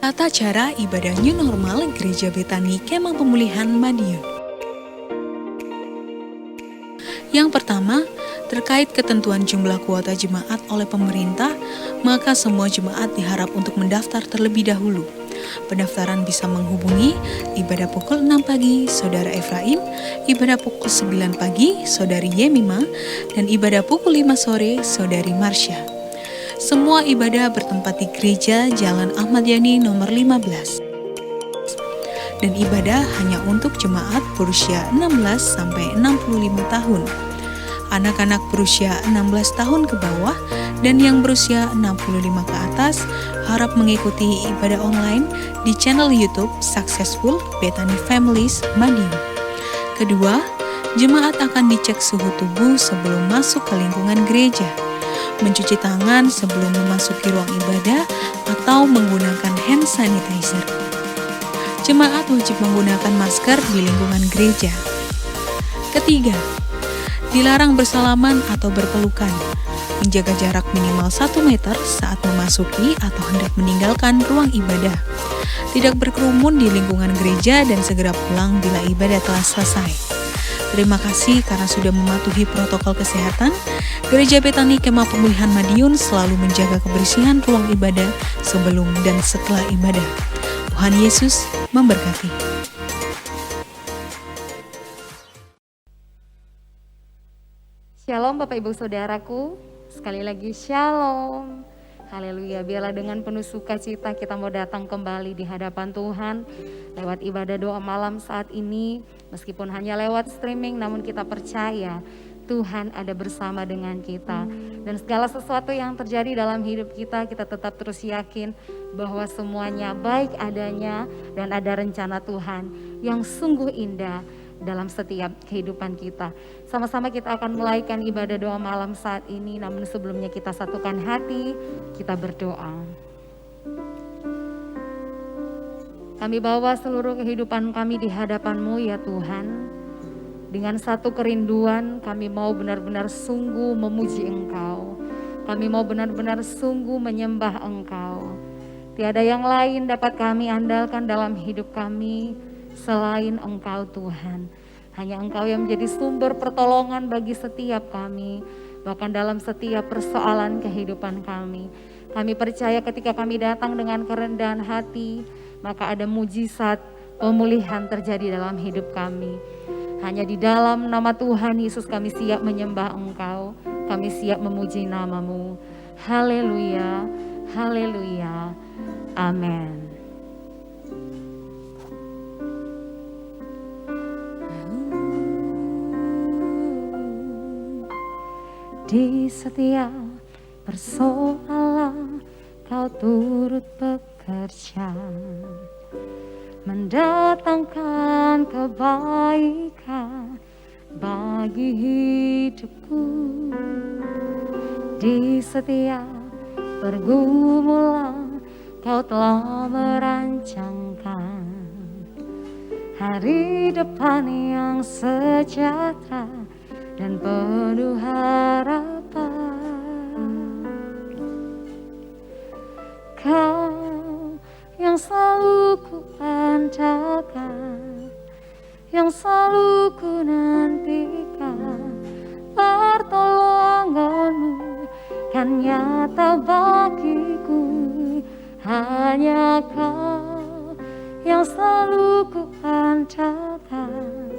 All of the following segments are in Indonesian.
Tata cara ibadah new normal Gereja Betani Kemah Pemulihan Madiun. Yang pertama, terkait ketentuan jumlah kuota jemaat oleh pemerintah, maka semua jemaat diharap untuk mendaftar terlebih dahulu. Pendaftaran bisa menghubungi ibadah pukul 6 pagi Saudara Efraim, ibadah pukul 9 pagi Saudari Yemima, dan ibadah pukul 5 sore Saudari Marsha. Semua ibadah bertempat di Gereja Jalan Ahmad Yani nomor 15. Dan ibadah hanya untuk jemaat berusia 16 sampai 65 tahun. Anak-anak berusia 16 tahun ke bawah dan yang berusia 65 ke atas harap mengikuti ibadah online di channel YouTube Successful Betani Families Madiun. Kedua, jemaat akan dicek suhu tubuh sebelum masuk ke lingkungan gereja, mencuci tangan sebelum memasuki ruang ibadah atau menggunakan hand sanitizer. Jemaat wajib menggunakan masker di lingkungan gereja. Ketiga, dilarang bersalaman atau berpelukan, menjaga jarak minimal 1 meter saat memasuki atau hendak meninggalkan ruang ibadah, tidak berkerumun di lingkungan gereja dan segera pulang bila ibadah telah selesai. Terima kasih karena sudah mematuhi protokol kesehatan. Gereja Betani Kemah Pemulihan Madiun selalu menjaga kebersihan ruang ibadah sebelum dan setelah ibadah. Tuhan Yesus memberkati. Shalom Bapak Ibu Saudaraku, sekali lagi Shalom. Haleluya, biarlah dengan penuh sukacita kita mau datang kembali di hadapan Tuhan lewat ibadah doa malam saat ini. Meskipun hanya lewat streaming, namun kita percaya Tuhan ada bersama dengan kita. Dan segala sesuatu yang terjadi dalam hidup kita, kita tetap terus yakin bahwa semuanya baik adanya dan ada rencana Tuhan yang sungguh indah dalam setiap kehidupan kita. Sama-sama kita akan mulaikan ibadah doa malam saat ini, namun sebelumnya kita satukan hati, kita berdoa. Kami bawa seluruh kehidupan kami di hadapan-Mu ya Tuhan. Dengan satu kerinduan kami mau benar-benar sungguh memuji Engkau. Kami mau benar-benar sungguh menyembah Engkau. Tiada yang lain dapat kami andalkan dalam hidup kami selain Engkau Tuhan. Hanya Engkau yang menjadi sumber pertolongan bagi setiap kami, bahkan dalam setiap persoalan kehidupan kami. Kami percaya ketika kami datang dengan kerendahan hati, maka ada mujizat pemulihan terjadi dalam hidup kami. Hanya di dalam nama Tuhan Yesus kami siap menyembah Engkau, kami siap memuji nama-Mu. Haleluya, haleluya, amin. Di setiap persoalan Kau turut bekerja, mendatangkan kebaikan bagi hidupku. Di setiap pergumulan Kau telah merancangkan hari depan yang sejahtera dan penuh harapan. Kau yang selalu ku andalkan, yang selalu ku nantikan, pertolongan-Mu kan nyata bagiku. Hanya Kau yang selalu ku andalkan,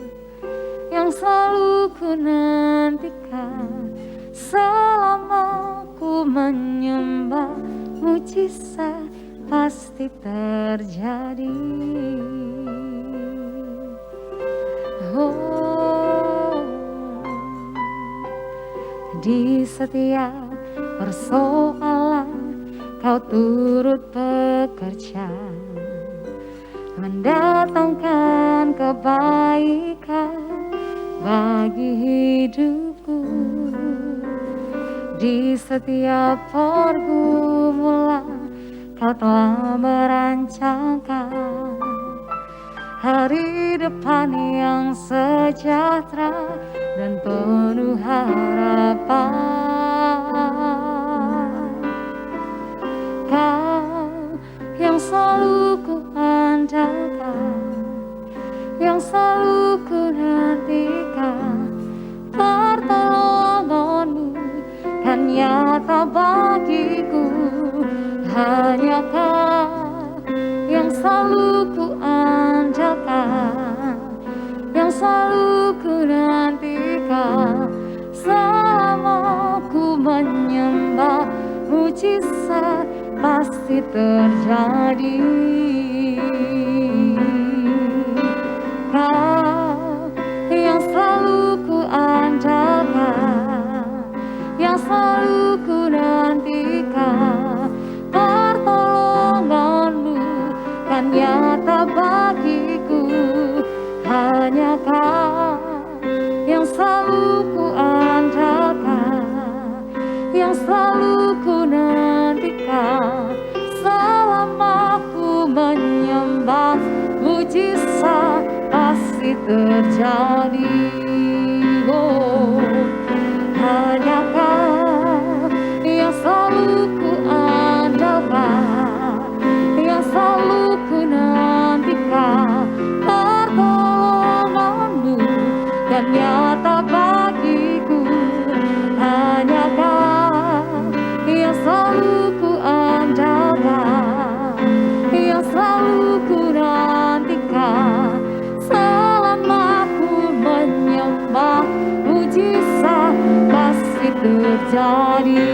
yang selalu ku nantikan. Selama ku menyembah, mujizat pasti terjadi. Oh, di setiap persoalan Kau turut bekerja, mendatangkan kebaikan bagi hidupku. Di setiap pergumulan Kau telah merancangkan hari depan yang sejahtera dan penuh harapan. Kau yang selalu andalkan, yang selalu ku nantikan. Pertolonganmu kan nyata bagiku, hanya Kau yang selalu ku andalkan, yang selalu ku nantikan. Selama ku menyembah, mujizat pasti terjadi. Kau yang selalu ku andalkan, yang selalu ku nantikan. Pertolonganmu kan nyata bagiku, hanya Kau yang selalu ku andalkan, yang selalu ku nantikan. Selama ku menyembah, mujizat pasti terjadi. Oh, hanya Kau yang selalu ku andalkan, yang selalu ku nantikan. Pertolonganmu dan nyata bagiku, hanya Kau yang selalu ku andalkan, yang selalu ku nantikan. Selama ku menyembah, mujizat pasti terjadi.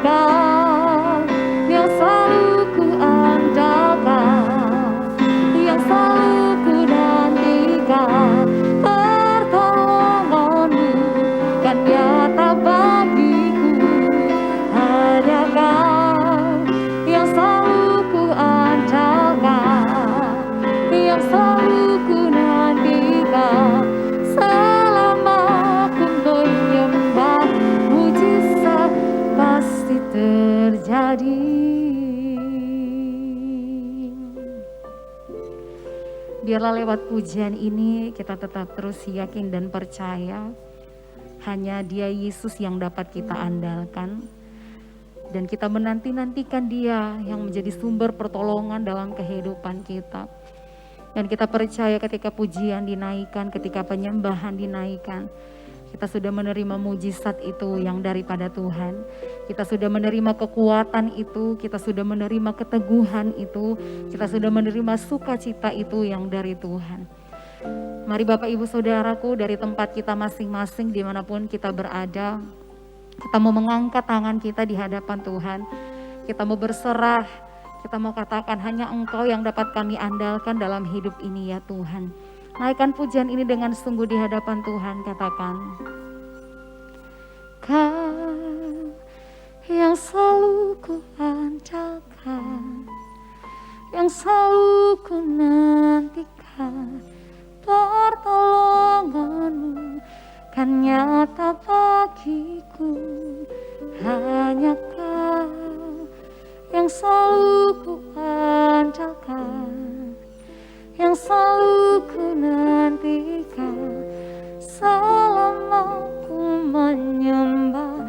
Kau yang selalu ku andalkan, yang selalu ku nantikan. Pertolonganmu kan nyata bagiku, hanya Kau yang selalu ku andalkan, yang selalu ku nantikan. Selama ku menyembah, mujizat pasti terjadi. Biarlah lewat pujian ini kita tetap terus yakin dan percaya hanya Dia Yesus yang dapat kita andalkan, dan kita menanti-nantikan Dia yang menjadi sumber pertolongan dalam kehidupan kita. Dan kita percaya ketika pujian dinaikkan, ketika penyembahan dinaikkan, kita sudah menerima mujizat itu yang daripada Tuhan. Kita sudah menerima kekuatan itu, kita sudah menerima keteguhan itu, kita sudah menerima sukacita itu yang dari Tuhan. Mari Bapak Ibu Saudaraku, dari tempat kita masing-masing dimanapun kita berada, kita mau mengangkat tangan kita di hadapan Tuhan. Kita mau berserah, kita mau katakan hanya Engkau yang dapat kami andalkan dalam hidup ini ya Tuhan. Naikkan pujian ini dengan sungguh di hadapan Tuhan, katakan. Kau yang selalu ku andalkan, yang selalu ku nantikan. Pertolonganmu kan nyata bagiku, hanya Kau yang selalu ku andalkan, yang selalu ku nantikan. Selama ku menyembah,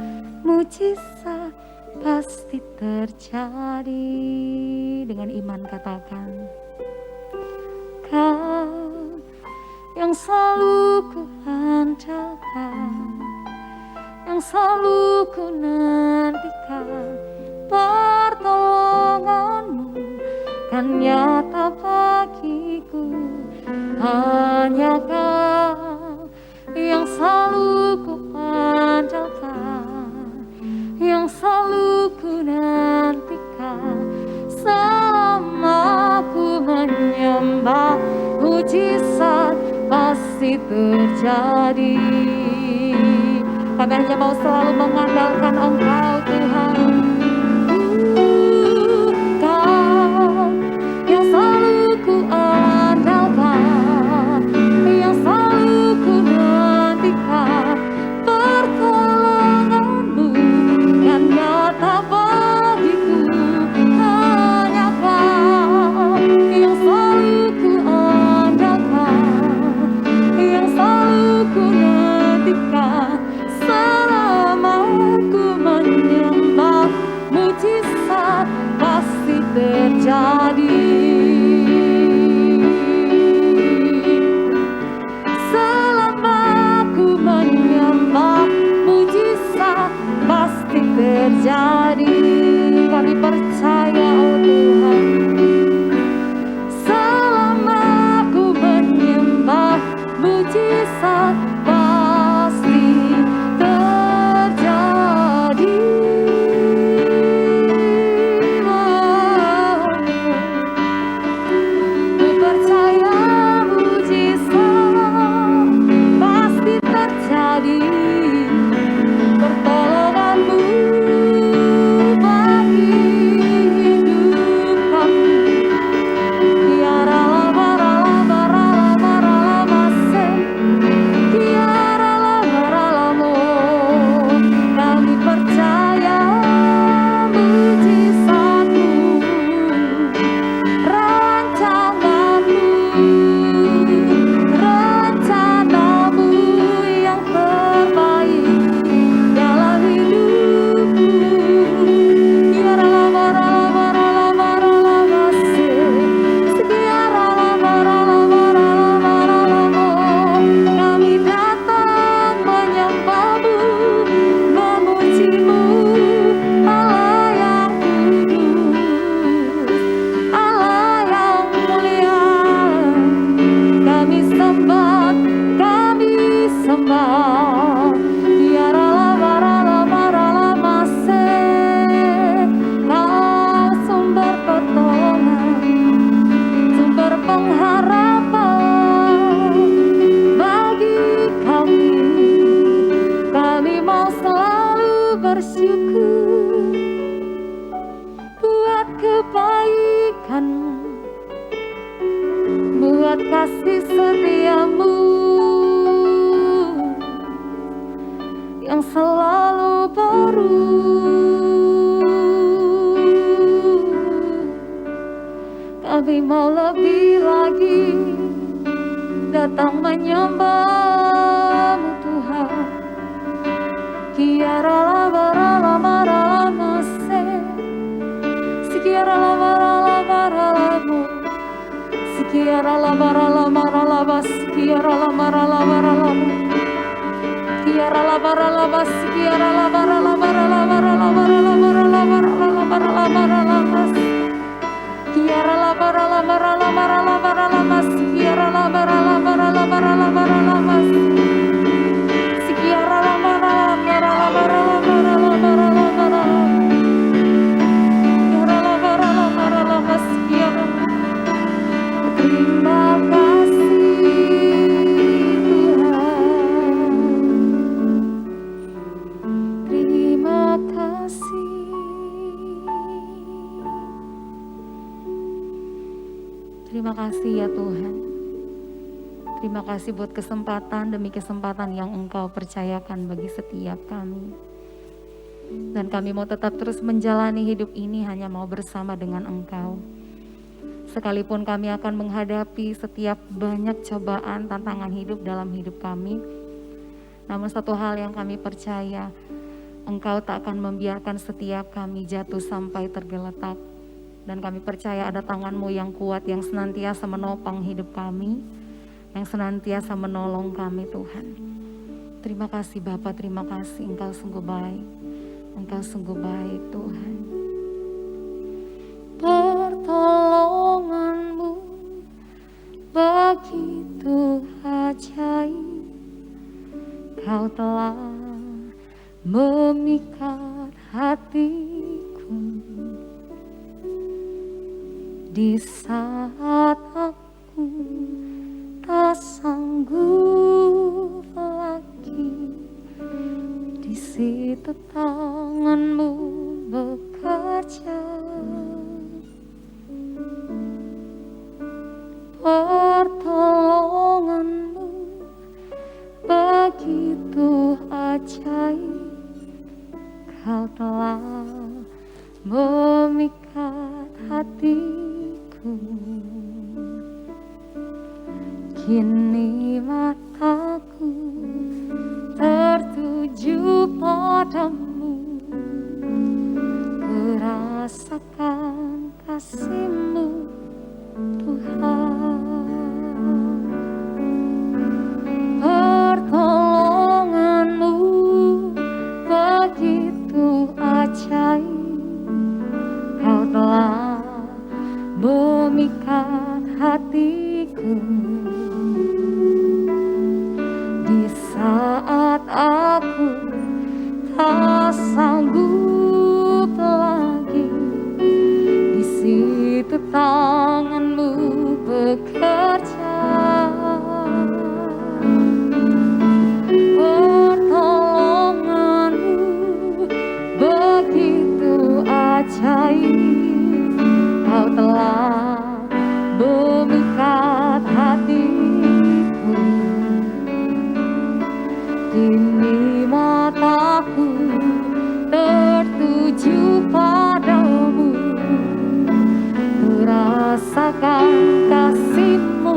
mujizat pasti terjadi. Dengan iman katakan, Kau yang selalu ku andalkan, yang selalu ku nantikan. Pertolonganmu kan nyata bagiku, hanya Kau yang selalu ku andalkan, yang selalu ku nantikan. Selama ku menyembah, mujizat pasti terjadi. Kami hanya mau selalu mengandalkan Engkau Tuhan. Kau yang selalu ku andalkan, yang selalu ku nantikan. Pertolonganmu kan nyata bagiku, hanya Kau yang selalu ku andalkan, yang selalu ku nantikan. Selama ku terjadi. Kami percaya oh Tuhan, selama ku menyembah, mujizat pasti terjadi. Ku percaya mujizat pasti terjadi. Pertolonganmu bagi hidup kami. Tiara lama ralama ralama ralama se. Tiara lama ralamo. Kami percaya mujizatmu, rencanamu yang terbaik dalam hidupku. Tiara lama ralama ralama ralama se. Tiara lama ralama ralama ralamo. Kami datang menyembahmu, memujimu, Allah yang kudus, Allah yang mulia. Kami sembah, kami sembah. Tiara lama ralama ralama se. Kau sumber pertolongan, sumber pengharapan bagi kami. Kami mau selalu bersyukur buat kebaikan-Mu, buat kasih setiamu yang selalu baru. Kami mau lebih lagi datang menyembah-Mu Tuhan. Tiara lama ralama ralama se. Tiara lama ralama ralamo. Tiara lama ralama ralama. Tiara lama ralama ralamo. Tiara lama ralama. Tiara lama ralama ralama ralama ralama ralama ralama ralama ralama. Tiara lama ralama ralama ralama ralama. Tiara lama ralama ralama ralama ralama. Tiara lama ralama ralama ralama ralama ralama ralama. Tiara lama ralama ralama. Tiara. Terima kasih Tuhan, terima kasih. Terima kasih ya Tuhan. Terima kasih buat kesempatan demi kesempatan yang Engkau percayakan bagi setiap kami. Dan kami mau tetap terus menjalani hidup ini hanya mau bersama dengan Engkau. Sekalipun kami akan menghadapi setiap banyak cobaan, tantangan hidup dalam hidup kami. Namun satu hal yang kami percaya, Engkau tak akan membiarkan setiap kami jatuh sampai tergeletak. Dan kami percaya ada tangan-Mu yang kuat yang senantiasa menopang hidup kami, yang senantiasa menolong kami Tuhan. Terima kasih Bapa, terima kasih. Engkau sungguh baik, Engkau sungguh baik Tuhan. Pertolongan-Mu begitu ajaib, Kau telah memikat hatiku di saat aku tak sanggup lagi. Di situ tangan-Mu bekerja, pertolongan-Mu begitu ajaib, Kau telah memikat hatiku. Kini mataku tertuju padamu, ku rasakan kasih-Mu Tuhan. Pertolongan-Mu begitu ajaib, ajaib, Kau telah memikat hatiku. Kini mataku tertuju padamu, merasakan kasih-Mu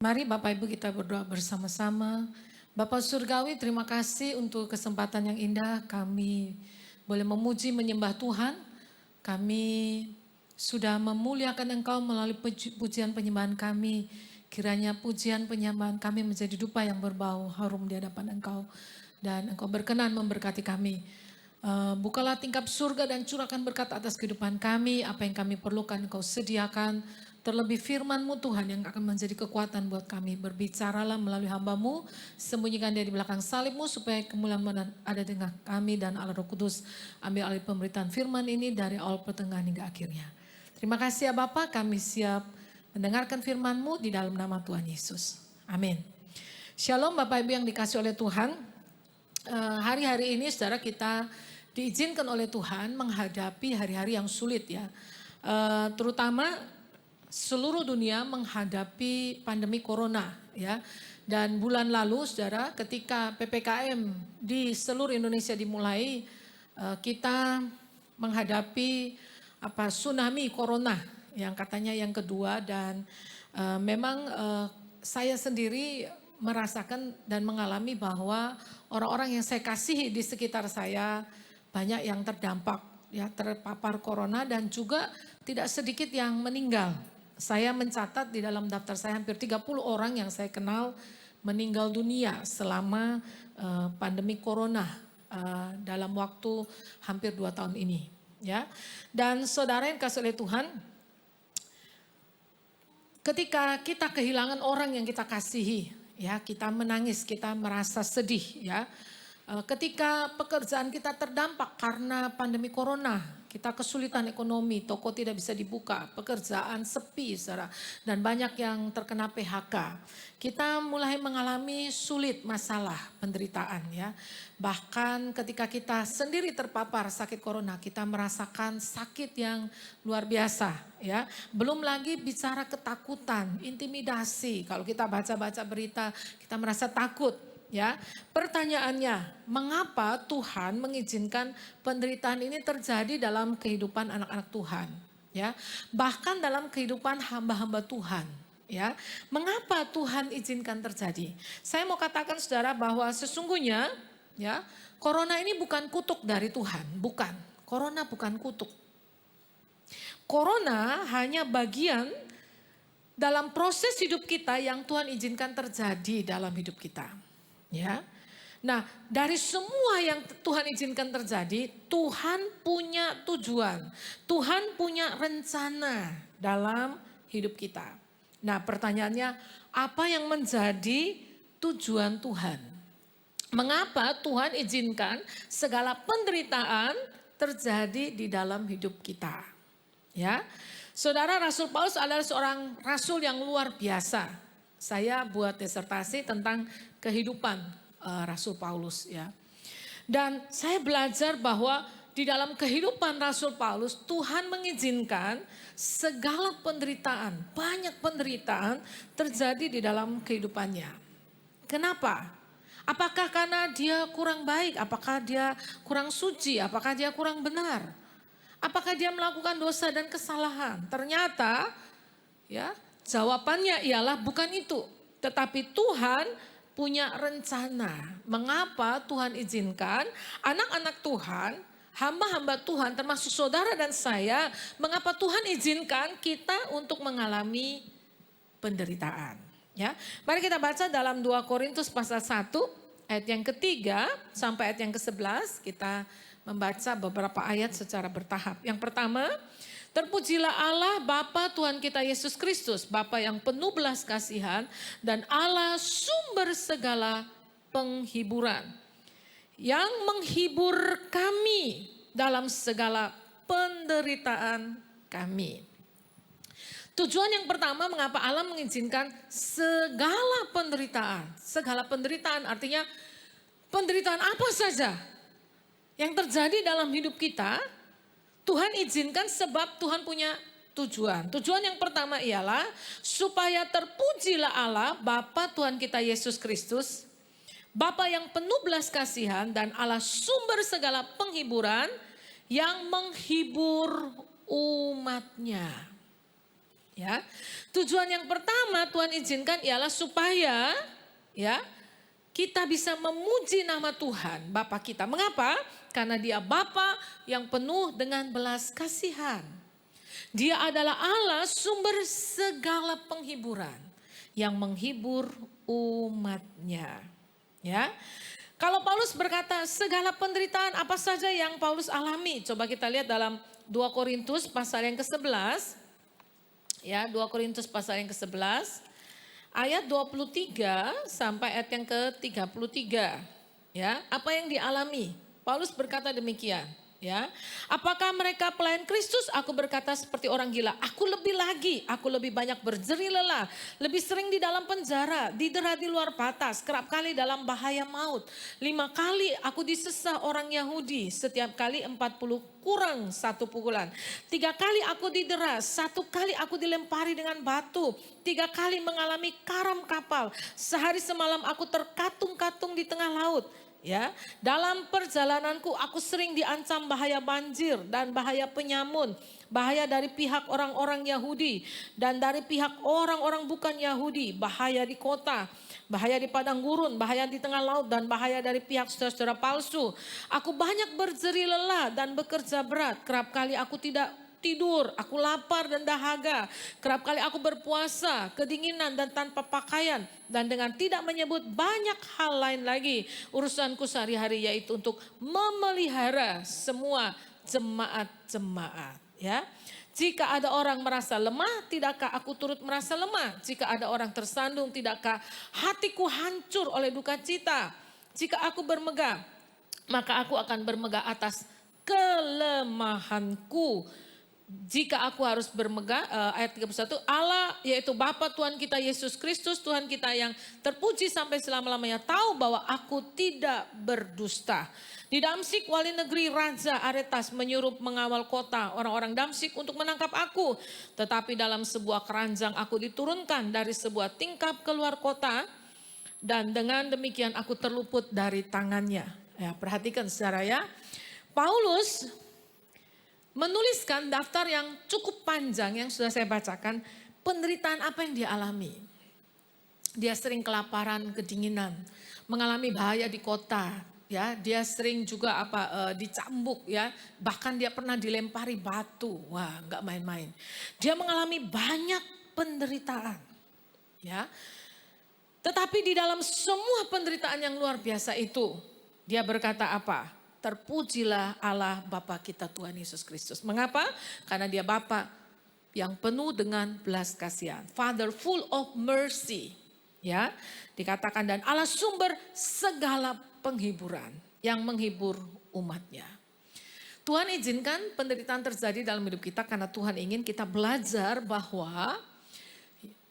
Mari Bapak Ibu kita berdoa bersama-sama. Bapak Surgawi, terima kasih untuk kesempatan yang indah kami boleh memuji menyembah Tuhan. Kami sudah memuliakan Engkau melalui pujian penyembahan kami. Kiranya pujian penyembahan kami menjadi dupa yang berbau harum di hadapan Engkau. Dan Engkau berkenan memberkati kami. Bukalah tingkap surga dan curahkan berkat atas kehidupan kami. Apa yang kami perlukan Engkau sediakan. Terlebih firman-Mu Tuhan yang akan menjadi kekuatan buat kami. Berbicaralah melalui hamba-Mu, sembunyikan dia di belakang salib-Mu supaya kemuliaan ada di tengah kami dan Allah Roh Kudus. Ambil alih pemberitaan firman ini dari awal pertengahan hingga akhirnya. Terima kasih ya Bapa, kami siap mendengarkan firman-Mu di dalam nama Tuhan Yesus. Amin. Shalom Bapak Ibu yang dikasih oleh Tuhan. Hari-hari ini saudara kita diizinkan oleh Tuhan menghadapi hari-hari yang sulit ya. Terutama seluruh dunia menghadapi pandemi corona ya. Dan bulan lalu saudara ketika PPKM di seluruh Indonesia dimulai, kita menghadapi tsunami corona yang katanya yang kedua. Dan memang saya sendiri merasakan dan mengalami bahwa orang-orang yang saya kasihi di sekitar saya banyak yang terdampak ya, terpapar corona dan juga tidak sedikit yang meninggal. Saya mencatat di dalam daftar saya hampir 30 orang yang saya kenal meninggal dunia selama pandemi corona dalam waktu hampir 2 tahun ini. Ya. Dan saudara yang kasih oleh Tuhan, ketika kita kehilangan orang yang kita kasihi, ya kita menangis, kita merasa sedih ya. Ketika pekerjaan kita terdampak karena pandemi corona, kita kesulitan ekonomi, toko tidak bisa dibuka, pekerjaan sepi, saudara, dan banyak yang terkena PHK. Kita mulai mengalami sulit masalah penderitaan ya. Bahkan ketika kita sendiri terpapar sakit corona, kita merasakan sakit yang luar biasa ya. Belum lagi bicara ketakutan, intimidasi. Kalau kita baca-baca berita, kita merasa takut. Ya, pertanyaannya, mengapa Tuhan mengizinkan penderitaan ini terjadi dalam kehidupan anak-anak Tuhan? Ya, bahkan dalam kehidupan hamba-hamba Tuhan. Ya, mengapa Tuhan izinkan terjadi? Saya mau katakan saudara bahwa sesungguhnya, ya, corona ini bukan kutuk dari Tuhan, bukan. Corona bukan kutuk. Corona hanya bagian dalam proses hidup kita yang Tuhan izinkan terjadi dalam hidup kita. Ya, Nah, dari semua yang Tuhan izinkan terjadi, Tuhan punya tujuan. Tuhan punya rencana dalam hidup kita. Nah, pertanyaannya, apa yang menjadi tujuan Tuhan? Mengapa Tuhan izinkan segala penderitaan terjadi di dalam hidup kita? Ya, Saudara, Rasul Paulus adalah seorang rasul yang luar biasa. Saya buat disertasi tentang kehidupan Rasul Paulus, ya. Dan saya belajar bahwa di dalam kehidupan Rasul Paulus, Tuhan mengizinkan segala penderitaan, banyak penderitaan terjadi di dalam kehidupannya. Kenapa? Apakah karena dia kurang baik? Apakah dia kurang suci? Apakah dia kurang benar? Apakah dia melakukan dosa dan kesalahan? Ternyata ya, jawabannya ialah bukan itu. Tetapi Tuhan punya rencana. Mengapa Tuhan izinkan anak-anak Tuhan, hamba-hamba Tuhan termasuk saudara dan saya, mengapa Tuhan izinkan kita untuk mengalami penderitaan? Ya, mari kita baca dalam 2 Korintus pasal 1 ayat yang ketiga sampai ayat yang ke-11. Kita membaca beberapa ayat secara bertahap. Yang pertama, terpujilah Allah Bapa Tuhan kita Yesus Kristus, Bapa yang penuh belas kasihan dan Allah sumber segala penghiburan, yang menghibur kami dalam segala penderitaan kami. Tujuan yang pertama, mengapa Allah mengizinkan segala penderitaan. Segala penderitaan artinya penderitaan apa saja yang terjadi dalam hidup kita, Tuhan izinkan sebab Tuhan punya tujuan. Tujuan yang pertama ialah supaya terpujilah Allah Bapa Tuhan kita Yesus Kristus, Bapa yang penuh belas kasihan dan Allah sumber segala penghiburan, yang menghibur umatnya. Ya, tujuan yang pertama Tuhan izinkan ialah supaya ya kita bisa memuji nama Tuhan Bapa kita. Mengapa? Karena Dia Bapa yang penuh dengan belas kasihan. Dia adalah Allah sumber segala penghiburan, yang menghibur umatnya. Ya, kalau Paulus berkata segala penderitaan apa saja yang Paulus alami, coba kita lihat dalam 2 Korintus pasal yang ke-11. Ya, 2 Korintus pasal yang ke-11 ayat 23 sampai ayat yang ke-33. Ya, apa yang dialami? Paulus berkata demikian, ya. Apakah mereka pelayan Kristus? Aku berkata seperti orang gila. Aku lebih lagi, aku lebih banyak berjeri lelah, lebih sering di dalam penjara, didera di luar batas, kerap kali dalam bahaya maut. 5 kali aku disesah orang Yahudi, setiap kali 40 kurang 1 pukulan. 3 kali aku didera, 1 kali aku dilempari dengan batu, 3 kali mengalami karam kapal. Sehari semalam aku terkatung-katung di tengah laut. Ya, dalam perjalananku aku sering diancam bahaya banjir dan bahaya penyamun, bahaya dari pihak orang-orang Yahudi dan dari pihak orang-orang bukan Yahudi, bahaya di kota, bahaya di padang gurun, bahaya di tengah laut, dan bahaya dari pihak saudara-saudara palsu. Aku banyak berjeri lelah dan bekerja berat, kerap kali aku tidak tidur, aku lapar dan dahaga. Kerap kali aku berpuasa, kedinginan dan tanpa pakaian. Dan dengan tidak menyebut banyak hal lain lagi. Urusanku sehari-hari yaitu untuk memelihara semua jemaat-jemaat. Ya. Jika ada orang merasa lemah, tidakkah aku turut merasa lemah? Jika ada orang tersandung, tidakkah hatiku hancur oleh duka cita? Jika aku bermegah, maka aku akan bermegah atas kelemahanku. Jika aku harus bermegah, ayat 31, Allah yaitu Bapa Tuhan kita Yesus Kristus, Tuhan kita yang terpuji sampai selama-lamanya, tahu bahwa aku tidak berdusta. Di Damsyik, wali negeri Raja Aretas menyuruh mengawal kota orang-orang Damsyik untuk menangkap aku. Tetapi dalam sebuah keranjang aku diturunkan dari sebuah tingkap keluar kota, dan dengan demikian aku terluput dari tangannya. Ya, perhatikan saudara ya, Paulus menuliskan daftar yang cukup panjang yang sudah saya bacakan, penderitaan apa yang dia alami. Dia sering kelaparan, kedinginan, mengalami bahaya di kota, ya. Dia sering juga dicambuk, ya. Bahkan dia pernah dilempari batu. Wah, nggak main-main. Dia mengalami banyak penderitaan, ya. Tetapi di dalam semua penderitaan yang luar biasa itu, dia berkata apa? Terpujilah Allah Bapa kita Tuhan Yesus Kristus. Mengapa? Karena dia Bapa yang penuh dengan belas kasihan. Father full of mercy. Ya, dikatakan dan Allah sumber segala penghiburan yang menghibur umatnya. Tuhan izinkan penderitaan terjadi dalam hidup kita karena Tuhan ingin kita belajar bahwa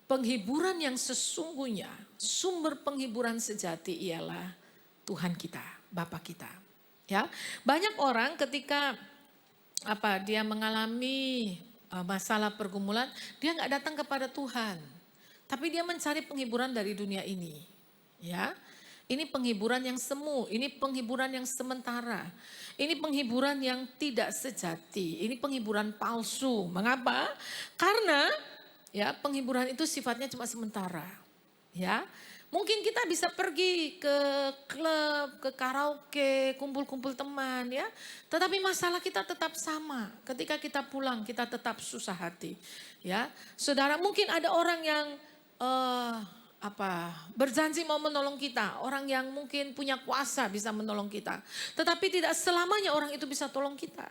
penghiburan yang sesungguhnya, sumber penghiburan sejati ialah Tuhan kita, Bapa kita. Ya, banyak orang ketika dia mengalami masalah pergumulan, dia nggak datang kepada Tuhan, tapi dia mencari penghiburan dari dunia ini. Ya, ini penghiburan yang semu, ini penghiburan yang sementara, ini penghiburan yang tidak sejati, ini penghiburan palsu. Mengapa? Karena ya penghiburan itu sifatnya cuma sementara. Ya, mungkin kita bisa pergi ke klub, ke karaoke, kumpul-kumpul teman ya. Tetapi masalah kita tetap sama. Ketika kita pulang kita tetap susah hati. Ya, saudara, mungkin ada orang yang berjanji mau menolong kita. Orang yang mungkin punya kuasa bisa menolong kita. Tetapi tidak selamanya orang itu bisa tolong kita.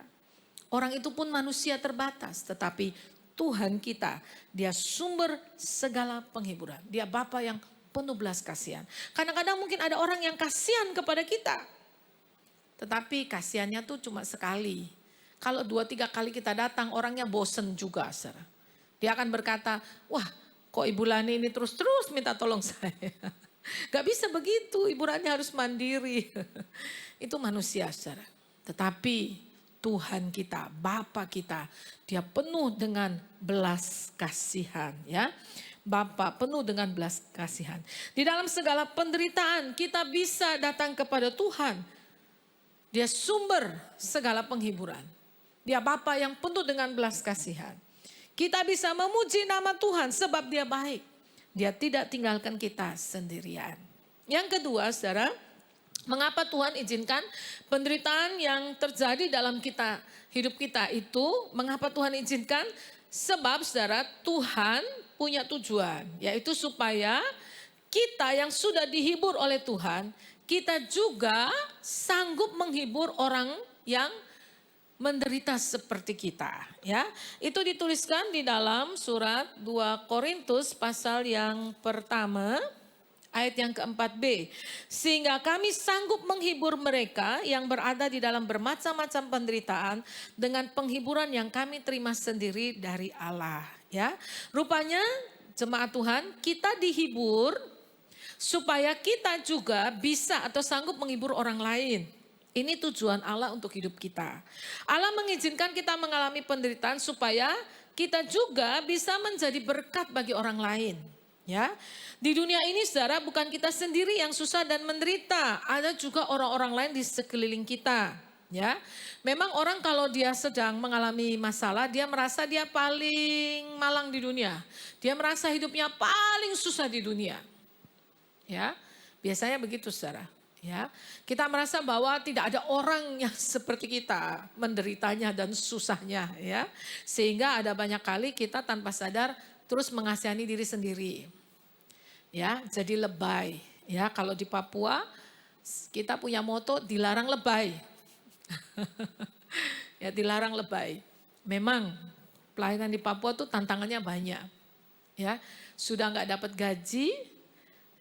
Orang itu pun manusia terbatas. Tetapi Tuhan kita, dia sumber segala penghiburan. Dia Bapa yang penuh belas kasihan. Kadang-kadang mungkin ada orang yang kasihan kepada kita. Tetapi kasihannya tuh cuma sekali. Kalau 2-3 kali kita datang, orangnya bosen juga. Saudara. Dia akan berkata, wah kok Ibu Lani ini terus-terus minta tolong saya. Gak bisa begitu, Ibu Lani harus mandiri. Itu manusia, saudara. Tetapi Tuhan kita, Bapa kita, dia penuh dengan belas kasihan ya. Bapa penuh dengan belas kasihan. Di dalam segala penderitaan kita bisa datang kepada Tuhan. Dia sumber segala penghiburan. Dia Bapa yang penuh dengan belas kasihan. Kita bisa memuji nama Tuhan sebab dia baik. Dia tidak tinggalkan kita sendirian. Yang kedua, saudara, mengapa Tuhan izinkan penderitaan yang terjadi dalam hidup kita itu, mengapa Tuhan izinkan? Sebab saudara, Tuhan punya tujuan, yaitu supaya kita yang sudah dihibur oleh Tuhan, kita juga sanggup menghibur orang yang menderita seperti kita. Ya, itu dituliskan di dalam surat 2 Korintus pasal yang pertama. Ayat yang keempat-B. Sehingga kami sanggup menghibur mereka yang berada di dalam bermacam-macam penderitaan dengan penghiburan yang kami terima sendiri dari Allah. Ya, rupanya jemaat Tuhan, kita dihibur supaya kita juga bisa atau sanggup menghibur orang lain. Ini tujuan Allah untuk hidup kita. Allah mengizinkan kita mengalami penderitaan supaya kita juga bisa menjadi berkat bagi orang lain. Ya, di dunia ini saudara bukan kita sendiri yang susah dan menderita, ada juga orang-orang lain di sekeliling kita. Ya, memang orang kalau dia sedang mengalami masalah, dia merasa dia paling malang di dunia, dia merasa hidupnya paling susah di dunia. Ya, biasanya begitu saudara. Ya, kita merasa bahwa tidak ada orang yang seperti kita menderitanya dan susahnya. Ya, sehingga ada banyak kali kita tanpa sadar terus mengasihani diri sendiri. Ya, jadi lebay. Ya, kalau di Papua kita punya moto dilarang lebay. Ya, dilarang lebay. Memang pelayanan di Papua tuh tantangannya banyak. Ya, sudah nggak dapat gaji,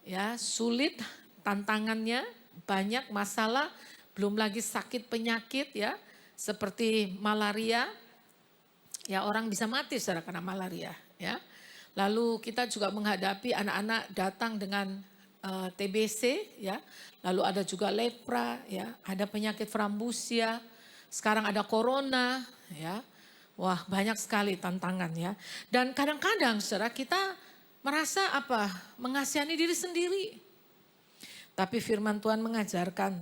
ya sulit, tantangannya banyak, masalah, belum lagi sakit penyakit ya, seperti malaria. Ya, orang bisa mati secara karena malaria. Ya. Lalu kita juga menghadapi anak-anak datang dengan TBC, ya. Lalu ada juga lepra, ya. Ada penyakit frambusia. Sekarang ada corona, ya. Wah, banyak sekali tantangan, ya. Dan kadang-kadang, saudara, kita merasa mengasihani diri sendiri. Tapi firman Tuhan mengajarkan,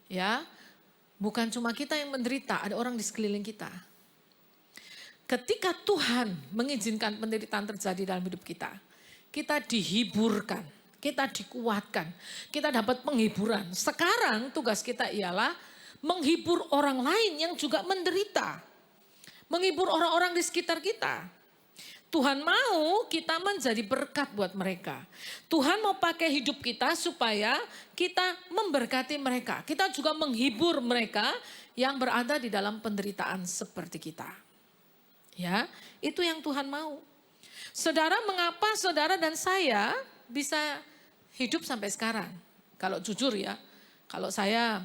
ya, bukan cuma kita yang menderita, ada orang di sekeliling kita. Ketika Tuhan mengizinkan penderitaan terjadi dalam hidup kita, kita dihiburkan, kita dikuatkan, kita dapat penghiburan. Sekarang tugas kita ialah menghibur orang lain yang juga menderita. Menghibur orang-orang di sekitar kita. Tuhan mau kita menjadi berkat buat mereka. Tuhan mau pakai hidup kita supaya kita memberkati mereka. Kita juga menghibur mereka yang berada di dalam penderitaan seperti kita. Ya, itu yang Tuhan mau. Saudara, mengapa saudara dan saya bisa hidup sampai sekarang? Kalau jujur ya, kalau saya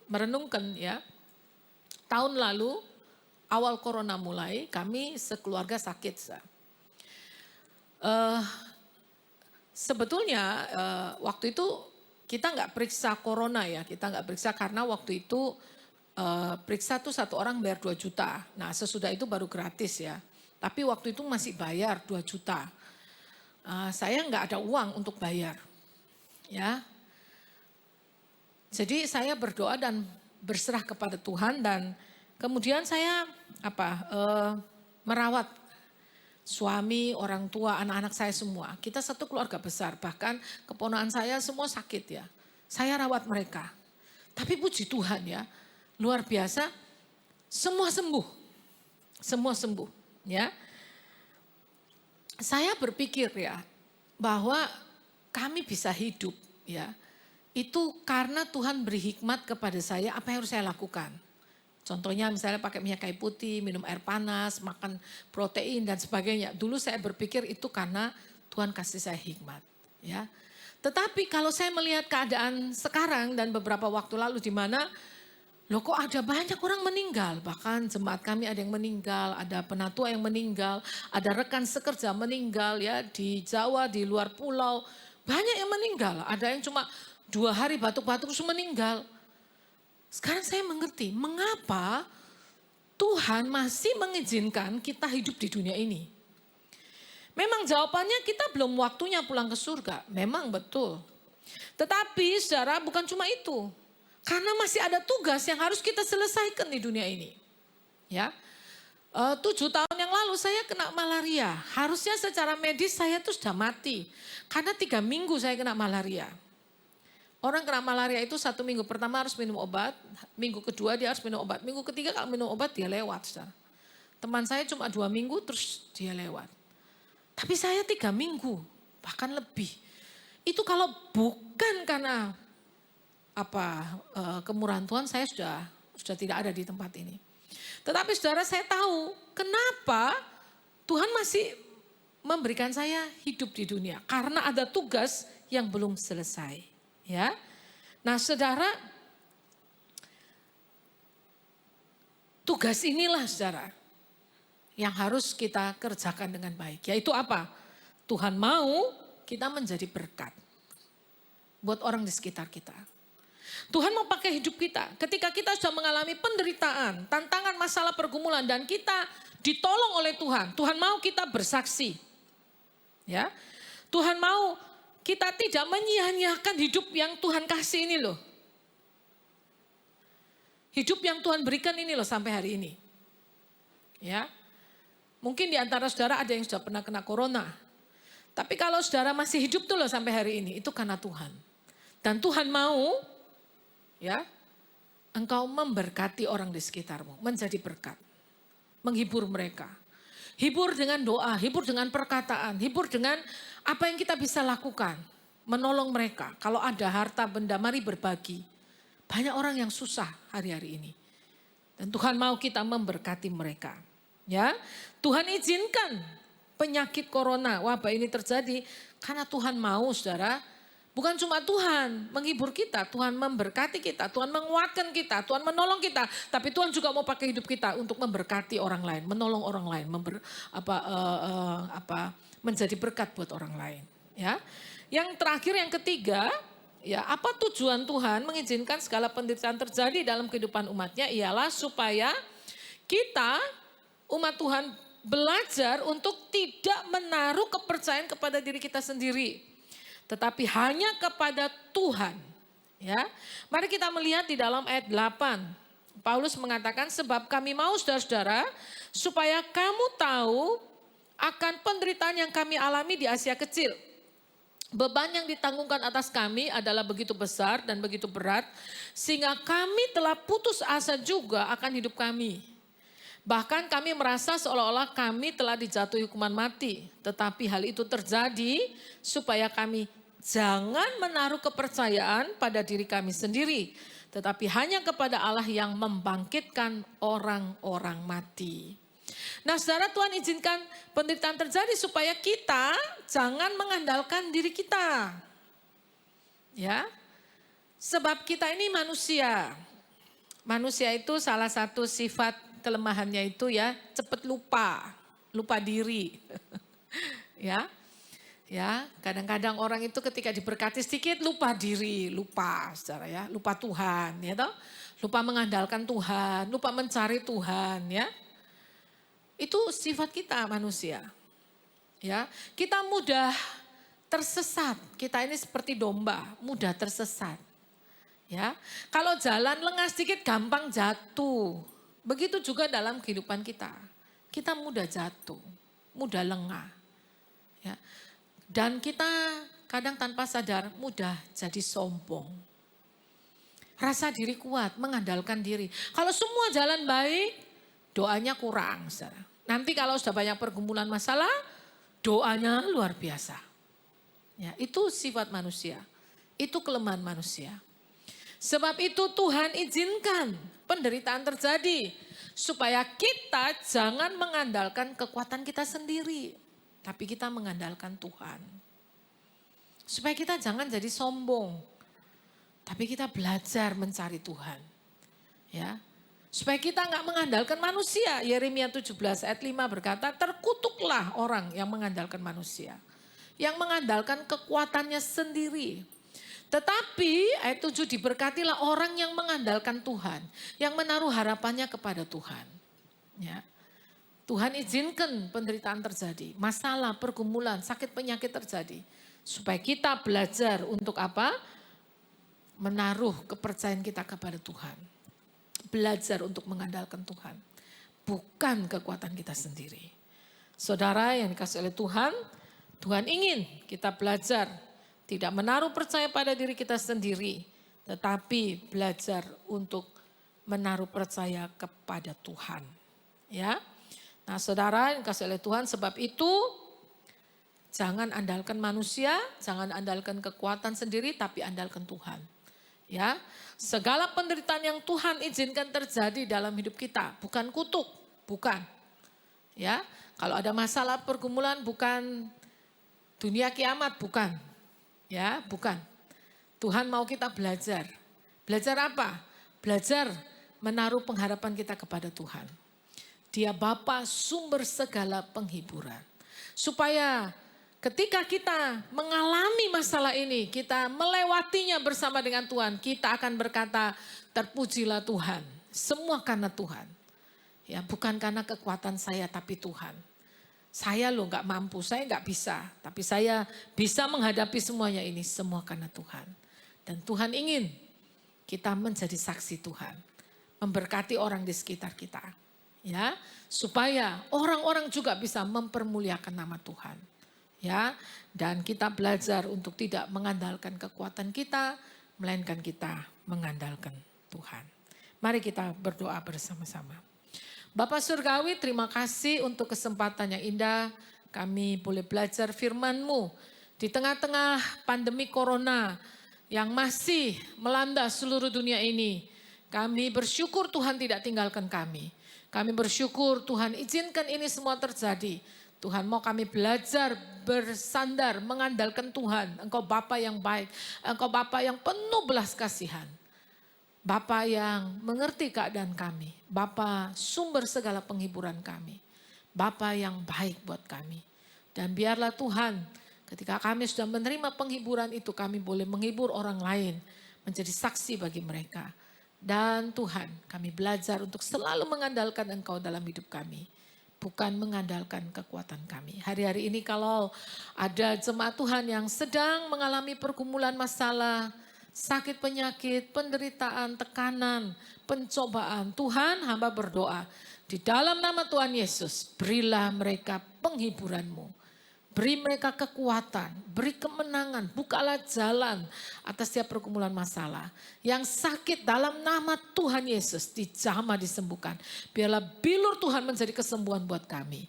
merenungkan ya, tahun lalu awal corona mulai, kami sekeluarga sakit. Sebetulnya waktu itu kita nggak periksa corona ya, kita nggak periksa karena waktu itu periksa tuh satu orang bayar 2 juta. Nah sesudah itu baru gratis ya. Tapi waktu itu masih bayar 2 juta. Saya nggak ada uang untuk bayar. Ya. Jadi saya berdoa dan berserah kepada Tuhan dan kemudian saya merawat suami, orang tua, anak-anak saya semua. Kita satu keluarga besar, bahkan keponakan saya semua sakit ya. Saya rawat mereka. Tapi puji Tuhan ya, luar biasa, semua sembuh. Semua sembuh ya. Saya berpikir ya, bahwa kami bisa hidup ya. Itu karena Tuhan beri hikmat kepada saya apa yang harus saya lakukan. Contohnya misalnya pakai minyak kayu putih, minum air panas, makan protein dan sebagainya. Dulu saya berpikir itu karena Tuhan kasih saya hikmat. Ya. Tetapi kalau saya melihat keadaan sekarang dan beberapa waktu lalu di mana loh kok ada banyak orang meninggal. Bahkan jemaat kami ada yang meninggal, ada penatua yang meninggal, ada rekan sekerja meninggal ya di Jawa, di luar pulau. Banyak yang meninggal, ada yang cuma 2 hari batuk-batuk terus meninggal. Sekarang saya mengerti mengapa Tuhan masih mengizinkan kita hidup di dunia ini. Memang jawabannya kita belum waktunya pulang ke surga. Memang betul. Tetapi saudara bukan cuma itu. Karena masih ada tugas yang harus kita selesaikan di dunia ini. Ya, 7 tahun yang lalu saya kena malaria. Harusnya secara medis saya tuh sudah mati. Karena 3 minggu saya kena malaria. Orang kena malaria itu 1 minggu pertama harus minum obat, minggu kedua dia harus minum obat, minggu ketiga kalau minum obat dia lewat. Saudara. Teman saya cuma 2 minggu terus dia lewat. Tapi saya 3 minggu, bahkan lebih. Itu kalau bukan karena kemurahan Tuhan saya sudah tidak ada di tempat ini. Tetapi saudara saya tahu kenapa Tuhan masih memberikan saya hidup di dunia. Karena ada tugas yang belum selesai. Ya, nah saudara, tugas inilah saudara yang harus kita kerjakan dengan baik. Yaitu apa? Tuhan mau kita menjadi berkat buat orang di sekitar kita. Tuhan mau pakai hidup kita. Ketika kita sudah mengalami penderitaan, tantangan, masalah, pergumulan dan kita ditolong oleh Tuhan. Tuhan mau kita bersaksi. Ya, Tuhan mau kita tidak menyia-nyiakan hidup yang Tuhan kasih ini loh. Hidup yang Tuhan berikan ini loh sampai hari ini. Ya. Mungkin di antara saudara ada yang sudah pernah kena corona. Tapi kalau saudara masih hidup tuh loh sampai hari ini, itu karena Tuhan. Dan Tuhan mau ya, engkau memberkati orang di sekitarmu, menjadi berkat. Menghibur mereka. Hibur dengan doa, hibur dengan perkataan, hibur dengan apa yang kita bisa lakukan. Menolong mereka. Kalau ada harta benda, mari berbagi. Banyak orang yang susah hari-hari ini. Dan Tuhan mau kita memberkati mereka. Ya, Tuhan izinkan penyakit corona, wabah ini terjadi. Karena Tuhan mau saudara. Bukan cuma Tuhan menghibur kita, Tuhan memberkati kita, Tuhan menguatkan kita, Tuhan menolong kita. Tapi Tuhan juga mau pakai hidup kita untuk memberkati orang lain, menolong orang lain, menjadi berkat buat orang lain. Ya, yang terakhir, yang ketiga, ya apa tujuan Tuhan mengizinkan segala penderitaan terjadi dalam kehidupan umatnya ialah supaya kita umat Tuhan belajar untuk tidak menaruh kepercayaan kepada diri kita sendiri. Tetapi hanya kepada Tuhan. Ya, mari kita melihat di dalam ayat 8. Paulus mengatakan sebab kami mau saudara-saudara supaya kamu tahu akan penderitaan yang kami alami di Asia Kecil. Beban yang ditanggungkan atas kami adalah begitu besar dan begitu berat sehingga kami telah putus asa juga akan hidup kami. Bahkan kami merasa seolah-olah kami telah dijatuhi hukuman mati. Tetapi hal itu terjadi supaya kami jangan menaruh kepercayaan pada diri kami sendiri. Tetapi hanya kepada Allah yang membangkitkan orang-orang mati. Nah saudara, Tuhan izinkan penderitaan terjadi supaya kita jangan mengandalkan diri kita. Ya, sebab kita ini manusia. Manusia itu salah satu sifat kelemahannya itu ya cepat lupa diri. Ya, kadang-kadang orang itu ketika diberkati sedikit lupa diri, lupa saudara ya, lupa Tuhan, ya toh, lupa mengandalkan Tuhan, lupa mencari Tuhan, ya. Itu sifat kita manusia. Ya, kita mudah tersesat. Kita ini seperti domba, mudah tersesat. Ya, kalau jalan lengah sedikit gampang jatuh. Begitu juga dalam kehidupan kita. Kita mudah jatuh, mudah lengah. Ya. Dan kita kadang tanpa sadar mudah jadi sombong. Rasa diri kuat, mengandalkan diri. Kalau semua jalan baik, doanya kurang. Saudara. Nanti kalau sudah banyak pergumulan masalah, doanya luar biasa. Ya, itu sifat manusia. Itu kelemahan manusia. Sebab itu Tuhan izinkan penderitaan terjadi. Supaya kita jangan mengandalkan kekuatan kita sendiri. Tapi kita mengandalkan Tuhan. Supaya kita jangan jadi sombong. Tapi kita belajar mencari Tuhan. Ya. Supaya kita nggak mengandalkan manusia. Yeremia 17 ayat 5 berkata, terkutuklah orang yang mengandalkan manusia. Yang mengandalkan kekuatannya sendiri. Tetapi ayat 7 diberkatilah orang yang mengandalkan Tuhan. Yang menaruh harapannya kepada Tuhan. Ya. Tuhan izinkan penderitaan terjadi. Masalah, pergumulan, sakit penyakit terjadi. Supaya kita belajar untuk apa? Menaruh kepercayaan kita kepada Tuhan. Belajar untuk mengandalkan Tuhan. Bukan kekuatan kita sendiri. Saudara yang dikasih oleh Tuhan, Tuhan ingin kita belajar. Tidak menaruh percaya pada diri kita sendiri. Tetapi belajar untuk menaruh percaya kepada Tuhan. Ya. Nah saudara yang dikasih oleh Tuhan, sebab itu jangan andalkan manusia, jangan andalkan kekuatan sendiri, tapi andalkan Tuhan. Ya, segala penderitaan yang Tuhan izinkan terjadi dalam hidup kita, bukan kutuk, bukan. Ya, kalau ada masalah pergumulan bukan dunia kiamat, bukan. Ya, bukan. Tuhan mau kita belajar. Belajar apa? Belajar menaruh pengharapan kita kepada Tuhan. Dia Bapa sumber segala penghiburan. Supaya ketika kita mengalami masalah ini, kita melewatinya bersama dengan Tuhan, kita akan berkata, terpujilah Tuhan. Semua karena Tuhan. Ya, bukan karena kekuatan saya, tapi Tuhan. Saya loh gak mampu, saya gak bisa. Tapi saya bisa menghadapi semuanya ini, semua karena Tuhan. Dan Tuhan ingin kita menjadi saksi Tuhan. Memberkati orang di sekitar kita. Ya, supaya orang-orang juga bisa mempermuliakan nama Tuhan. Ya, dan kita belajar untuk tidak mengandalkan kekuatan kita, melainkan kita mengandalkan Tuhan. Mari kita berdoa bersama-sama. Bapa Surgawi, terima kasih untuk kesempatan yang indah kami boleh belajar firman-Mu di tengah-tengah pandemi corona yang masih melanda seluruh dunia ini. Kami bersyukur Tuhan tidak tinggalkan kami. Kami bersyukur Tuhan izinkan ini semua terjadi. Tuhan mau kami belajar bersandar mengandalkan Tuhan. Engkau Bapa yang baik. Engkau Bapa yang penuh belas kasihan. Bapa yang mengerti keadaan kami. Bapa sumber segala penghiburan kami. Bapa yang baik buat kami. Dan biarlah Tuhan ketika kami sudah menerima penghiburan itu, kami boleh menghibur orang lain. Menjadi saksi bagi mereka. Dan Tuhan, kami belajar untuk selalu mengandalkan Engkau dalam hidup kami. Bukan mengandalkan kekuatan kami. Hari-hari ini kalau ada jemaat Tuhan yang sedang mengalami pergumulan masalah, sakit penyakit, penderitaan, tekanan, pencobaan. Tuhan, hamba berdoa. Di dalam nama Tuhan Yesus, berilah mereka penghiburan-Mu. Beri mereka kekuatan, beri kemenangan, bukalah jalan atas setiap pergumulan masalah. Yang sakit dalam nama Tuhan Yesus dijamah disembuhkan. Biarlah bilur Tuhan menjadi kesembuhan buat kami.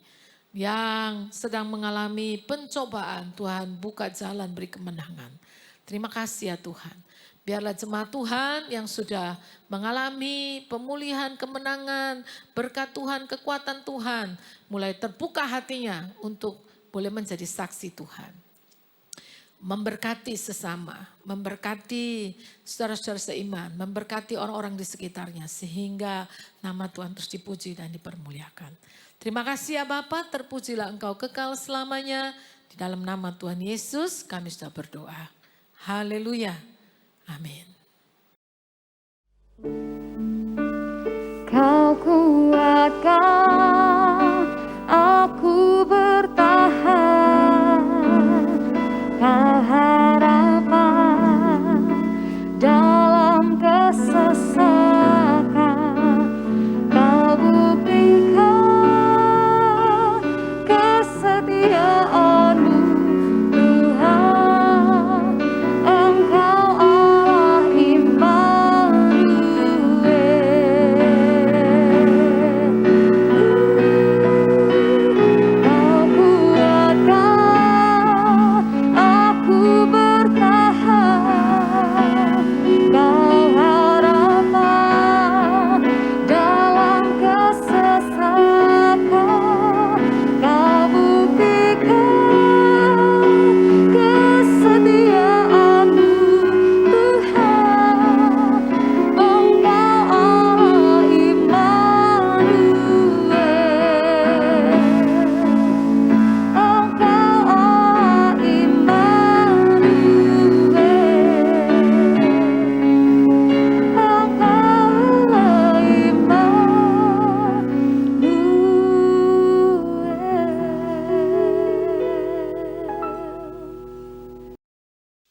Yang sedang mengalami pencobaan, Tuhan buka jalan, beri kemenangan. Terima kasih ya Tuhan. Biarlah jemaat Tuhan yang sudah mengalami pemulihan, kemenangan, berkat Tuhan, kekuatan Tuhan. Mulai terbuka hatinya untuk boleh menjadi saksi Tuhan. Memberkati sesama, memberkati saudara-saudara seiman, memberkati orang-orang di sekitarnya. Sehingga nama Tuhan terus dipuji dan dipermuliakan. Terima kasih ya Bapa, terpujilah Engkau kekal selamanya. Di dalam nama Tuhan Yesus kami sudah berdoa. Haleluya. Amin. Kau kuatkan aku bertahan, kau harapan dalam kesesakan, kau buktikan kesetiaan-Mu Tuhan, Engkau Allah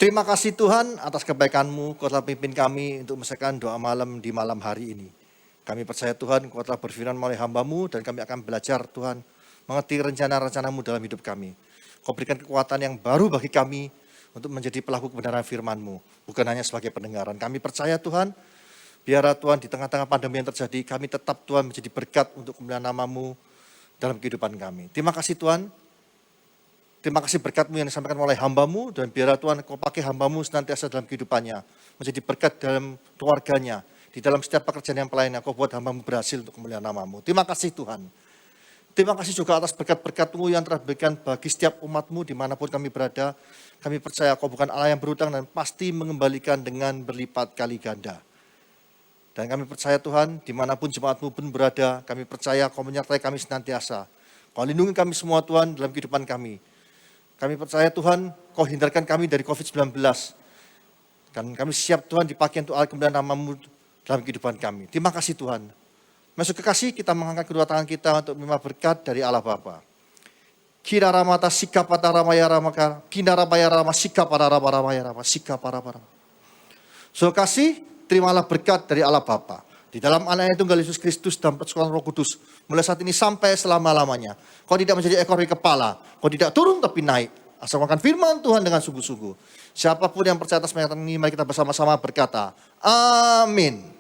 Terima kasih Tuhan atas kebaikan-Mu, Kau telah pimpin kami untuk menyelesaikan doa malam di malam hari ini. Kami percaya Tuhan, Kau telah berfirman melalui hamba-Mu dan kami akan belajar Tuhan, mengerti rencana-rencana-Mu dalam hidup kami. Kau berikan kekuatan yang baru bagi kami untuk menjadi pelaku kebenaran firman-Mu, bukan hanya sebagai pendengaran. Kami percaya Tuhan, biarlah Tuhan di tengah-tengah pandemi yang terjadi, kami tetap Tuhan menjadi berkat untuk kemuliaan nama-Mu dalam kehidupan kami. Terima kasih Tuhan. Terima kasih berkat-Mu yang disampaikan oleh hamba-Mu, dan biarlah Tuhan Kau pakai hamba-Mu senantiasa dalam kehidupannya, menjadi berkat dalam keluarganya, di dalam setiap pekerjaan yang pelayannya. Kau buat hamba-Mu berhasil untuk kemuliaan nama-Mu. Terima kasih Tuhan. Terima kasih juga atas berkat-berkat-Mu yang telah diberikan bagi setiap umat-Mu dimanapun kami berada. Kami percaya Kau bukan Allah yang berhutang dan pasti mengembalikan dengan berlipat kali ganda. Dan kami percaya Tuhan, dimanapun jemaat-Mu pun berada, kami percaya Kau menyertai kami senantiasa. Kau lindungi kami semua Tuhan dalam kehidupan kami. Kami percaya Tuhan, Kau hindarkan kami dari COVID-19. Dan kami siap Tuhan dipakai untuk kemuliaan nama-Mu dalam kehidupan kami. Terima kasih Tuhan. Masuk kekasih, kita mengangkat kedua tangan kita untuk menerima berkat dari Allah Bapa. Kira ramata sikapata ramaya ramaka, kina ramaya rama sikapara ramaya rama sikapara rama. So kasih, terimalah berkat dari Allah Bapa. Di dalam anaknya Tunggal Yesus Kristus dan persekutuan Roh Kudus. Mulai saat ini sampai selama-lamanya. Kau tidak menjadi ekor di kepala. Kau tidak turun tapi naik. Asal makan firman Tuhan dengan sungguh-sungguh. Siapapun yang percaya atas pernyataan ini, mari kita bersama-sama berkata, Amin.